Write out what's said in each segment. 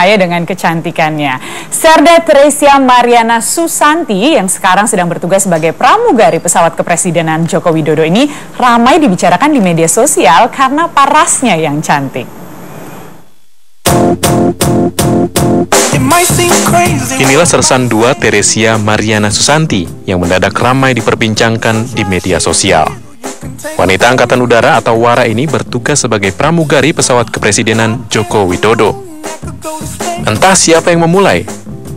dengan kecantikannya. Serda Teresia Mariana Susanti yang sekarang sedang bertugas sebagai pramugari pesawat kepresidenan Joko Widodo ini ramai dibicarakan di media sosial karena parasnya yang cantik. Inilah sersan 2 Teresia Mariana Susanti yang mendadak ramai diperbincangkan di media sosial. Wanita Angkatan Udara atau WARA ini bertugas sebagai pramugari pesawat kepresidenan Joko Widodo. Entah siapa yang memulai,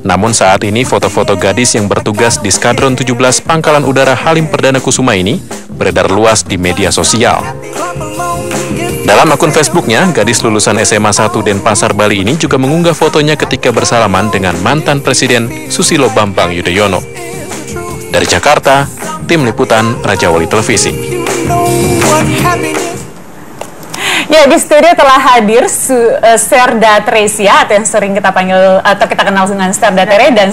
namun saat ini foto-foto gadis yang bertugas di Skadron 17 Pangkalan Udara Halim Perdana Kusuma ini beredar luas di media sosial. Dalam akun Facebooknya, gadis lulusan SMA 1 Denpasar, Bali ini juga mengunggah fotonya ketika bersalaman dengan mantan Presiden Susilo Bambang Yudhoyono. Dari Jakarta, Tim Liputan Raja Wali Televisi. Ya, di studio telah hadir Serda Teresia atau yang sering kita panggil atau kita kenal dengan Serda Tere dan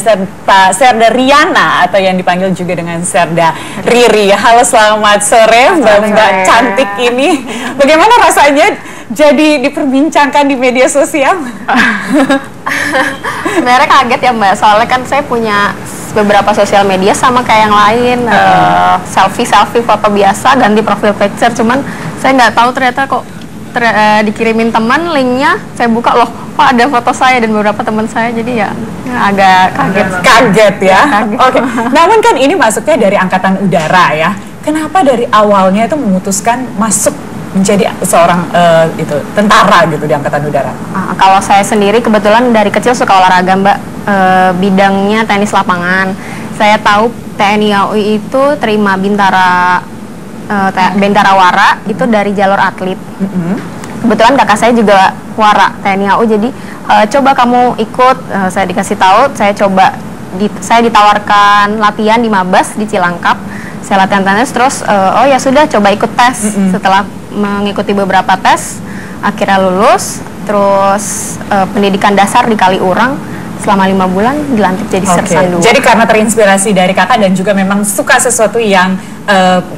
Serda Riana atau yang dipanggil juga dengan Serda Riri. Halo, selamat sore Mbak cantik ini. Bagaimana rasanya jadi diperbincangkan di media sosial? Sebenarnya kaget ya Mbak, soalnya kan saya punya beberapa sosial media sama kayak yang lain, selfie foto biasa, ganti profil picture, cuman saya nggak tahu ternyata kok dikirimin teman linknya, saya buka loh, kok ada foto saya dan beberapa teman saya, jadi ya agak kaget ya. Oke. Namun kan ini masuknya dari Angkatan Udara ya. Kenapa dari awalnya itu memutuskan masuk menjadi seorang tentara gitu di Angkatan Udara? Kalau saya sendiri kebetulan dari kecil suka olahraga Mbak, bidangnya tenis lapangan. Saya tahu TNI AU itu terima bintara WARA itu dari jalur atlet. Kebetulan kakak saya juga WARA TNI AU, jadi coba kamu ikut. Saya dikasih tahu, saya coba, saya ditawarkan latihan di Mabas di Cilangkap. Saya latihan tenis terus, oh ya sudah, coba ikut tes. Setelah mengikuti beberapa tes, akhirnya lulus. Terus pendidikan dasar di Kaliurang selama 5 bulan, dilantik jadi sersan 2. Jadi karena terinspirasi dari kakak dan juga memang suka sesuatu yang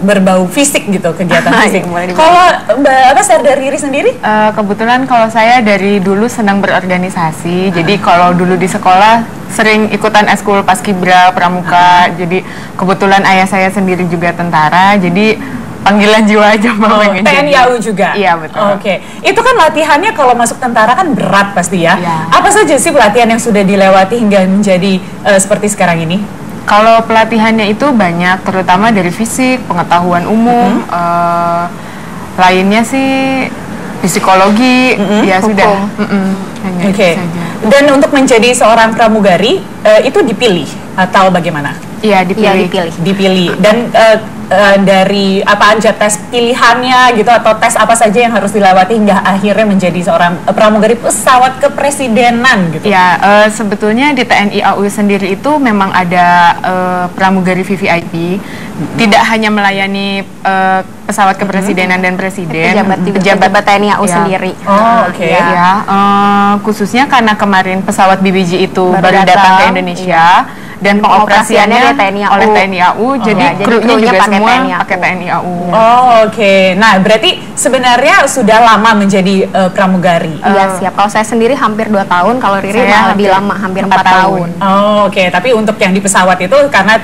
berbau fisik gitu, kegiatan fisik. Kalau Mbak Serda Riri sendiri? Kebetulan kalau saya dari dulu senang berorganisasi. Jadi kalau dulu di sekolah sering ikutan eskul paskibra, pramuka. Jadi kebetulan ayah saya sendiri juga tentara. Jadi panggilan jiwa aja mau TNI AU juga? Iya, betul. Oke. Itu kan latihannya kalau masuk tentara kan berat pasti ya? Iya. Apa saja sih pelatihan yang sudah dilewati hingga menjadi seperti sekarang ini? Kalau pelatihannya itu banyak, terutama dari fisik, pengetahuan umum, lainnya sih psikologi, ya sudah. Oke. Dan untuk menjadi seorang pramugari itu dipilih atau bagaimana? Iya, dipilih. Dipilih. Dan dari apa aja tes pilihannya gitu, atau tes apa saja yang harus dilewati hingga akhirnya menjadi seorang pramugari pesawat kepresidenan gitu? Ya, sebetulnya di TNI AU sendiri itu memang ada pramugari VVIP, tidak hanya melayani pesawat kepresidenan dan presiden, pejabat TNI AU sendiri. Oh, oke. Ya, khususnya karena kemarin pesawat BBJ itu baru datang ke Indonesia. Dan pengoperasiannya oleh TNI AU, jadi krunya juga semua pakai TNI AU. Oh, oke. Nah, berarti sebenarnya sudah lama menjadi pramugari. Iya, siap. Kalau saya sendiri hampir 2 tahun, kalau Riri lebih lama, hampir 4 tahun. Oh, oke. Tapi untuk yang di pesawat itu karena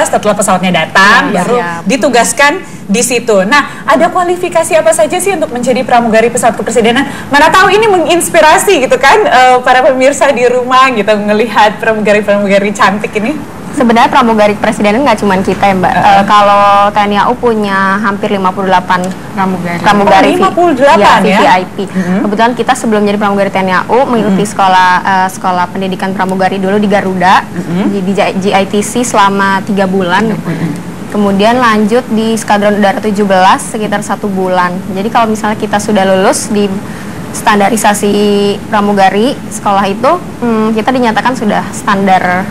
setelah pesawatnya datang baru ditugaskan di situ. Nah, ada kualifikasi apa saja sih untuk menjadi pramugari pesawat kepresidenan? Mana tahu ini menginspirasi gitu kan para pemirsa di rumah gitu ngelihat pramugari cantik ini. Sebenarnya pramugari kepresidenan nggak cuma kita ya Mbak. Kalau TNI AU punya hampir 58 pramugari. 58 ya? VVIP. Kebetulan kita sebelum jadi pramugari TNI AU mengikuti sekolah pendidikan pramugari dulu di Garuda, di GITC selama 3 bulan. Kemudian lanjut di Skadron Udara 17 sekitar 1 bulan. Jadi kalau misalnya kita sudah lulus di standarisasi pramugari sekolah itu, kita dinyatakan sudah standar.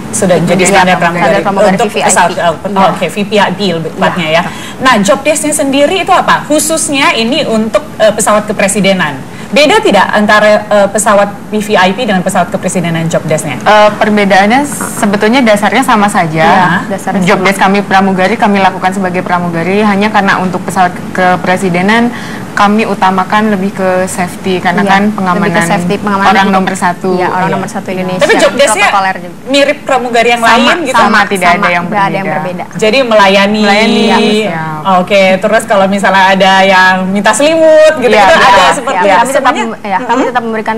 Sudah jadi standar pramugari untuk VVIP. Oke, VVIP lebih tepatnya ya. Nah, job desk-nya sendiri itu apa? Khususnya ini untuk pesawat kepresidenan. Beda tidak antara pesawat VVIP dengan pesawat kepresidenan job desk-nya? Perbedaannya sebetulnya dasarnya sama saja. Job desk kami pramugari, kami lakukan sebagai pramugari, hanya karena untuk pesawat kepresidenan kami utamakan lebih ke safety karena Iya, kan lebih ke pengamanan, safety, pengamanan orang juga. nomor satu. Iya, orang Iya. nomor satu Indonesia. Tapi job desk-nya Protokoler juga. mirip pramugari yang Sama, lain gitu. sama, tidak ada yang nggak ada yang berbeda. berbeda. Jadi melayani. Melayani, ya, siap. Oke, terus kalau misalnya ada yang minta selimut gitu, Iya, itu iya. ada Ya, seperti kami tetap semuanya. kami tetap memberikan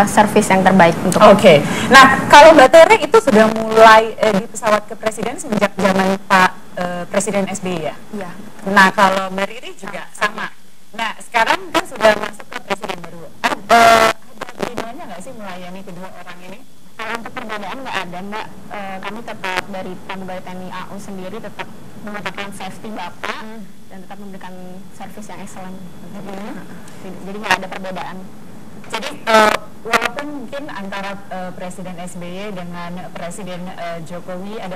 servis yang terbaik untuk Oke. Nah, kalau Mbak Tere itu sudah mulai di pesawat kepresiden semenjak zaman Pak Presiden SBY ya? Iya. Nah, kalau Mbak Riri juga sama. Nah, sekarang kan sudah masuk ke presiden baru. Ada bedanya nggak sih melayani kedua orang ini? Kalau untuk perbedaan nggak ada Mbak. Kami tetap dari pramugari TNI AU sendiri tetap mengatakan safety Bapak dan tetap memberikan servis yang excellent. Jadi nggak ada perbedaan. Jadi walaupun mungkin antara Presiden SBY dengan Presiden Jokowi ada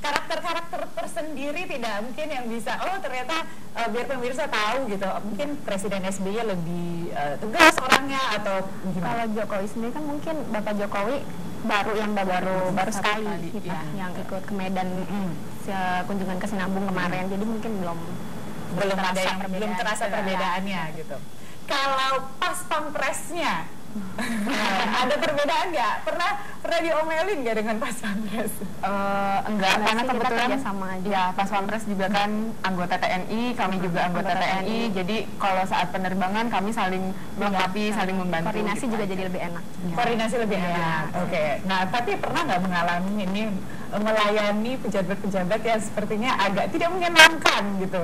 karakter-karakter tersendiri, tidak mungkin yang bisa ternyata biar pemirsa tahu gitu, mungkin Presiden SBY lebih tegas orangnya atau gimana? Kalau Jokowi sendiri kan mungkin Bapak Jokowi baru sekali gitu, yang ikut ke Medan kunjungan ke Sinabung kemarin, jadi mungkin belum ada yang belum terasa perbedaannya gitu. Kalau pas pampresnya ada perbedaan nggak? Pernah diomelin nggak dengan pas pampres? Enggak, karena kita kebetulan kerja sama aja. ya Pas Pampres juga kan anggota TNI, kami juga anggota TNI, jadi kalau saat penerbangan kami saling melengkapi, saling membantu. Koordinasi gitu juga aja. jadi lebih enak. Koordinasi lebih enak. Oke. Nah, tapi pernah nggak mengalami ini melayani pejabat-pejabat yang sepertinya agak tidak menyenangkan gitu?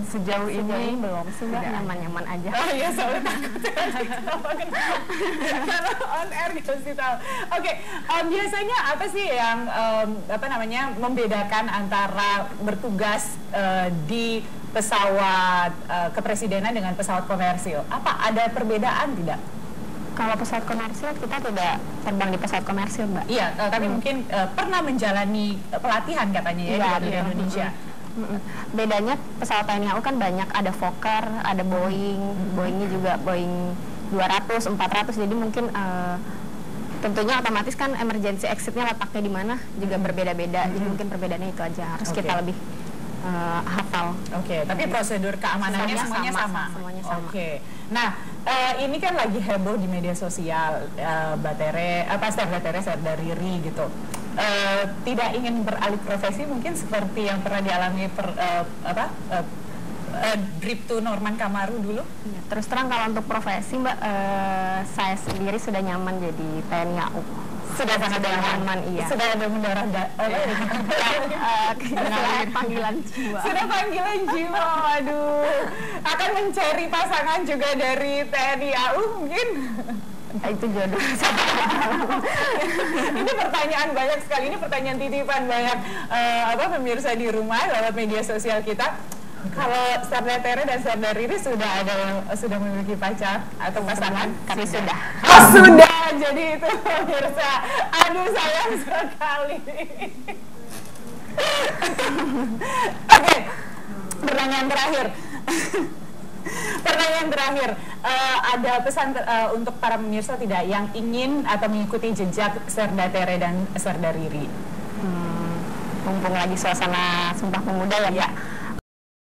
Sejauh ini Belum sih Mbak, nyaman-nyaman aja. Oh iya, soalnya takut kalau on air gitu sih tahu. Oke, biasanya apa sih yang membedakan antara bertugas di pesawat kepresidenan dengan pesawat komersil? Apa ada perbedaan tidak? Kalau pesawat komersil kita tidak terbang di pesawat komersil Mbak. Iya, tapi mungkin pernah menjalani pelatihan katanya ya Iya, di iya. Indonesia. Bedanya pesawat TNI AU kan banyak, ada Fokker, ada Boeingnya juga Boeing 200, 400, jadi mungkin tentunya otomatis kan emergency exitnya letaknya di mana juga berbeda-beda, jadi mungkin perbedaannya itu aja, harus kita lebih hafal. Oke, tapi prosedur keamanannya semuanya sama. Semuanya sama. Oke. Nah, ini kan lagi heboh di media sosial, Mbak Tere, Serda Tere, Serda Riri gitu. Tidak ingin beralih profesi mungkin seperti yang pernah dialami Bribtu Norman Kamaru dulu. Ya, terus terang kalau untuk profesi Mbak, saya sendiri sudah nyaman jadi TNI AU. Sudah sangat nyaman, iya. Sudah ada mendarah Panggilan jiwa. Sudah panggilan jiwa, waduh. Akan mencari pasangan juga dari TNI AU mungkin. Itu jodoh. Ini pertanyaan banyak sekali, ini pertanyaan titipan banyak pemirsa di rumah lewat media sosial kita. Kalau Serda Tere dan Serda Riri sudah memiliki pacar atau pasangan? Kami sudah. Oh, sudah. Jadi itu pemirsa. Aduh, sayang sekali. Oke, pertanyaan terakhir. Pertanyaan terakhir, ada pesan untuk para pemirsa tidak yang ingin atau mengikuti jejak Serda Tere dan Serda Riri? Mumpung lagi suasana Sumpah Pemuda ya, Mbak.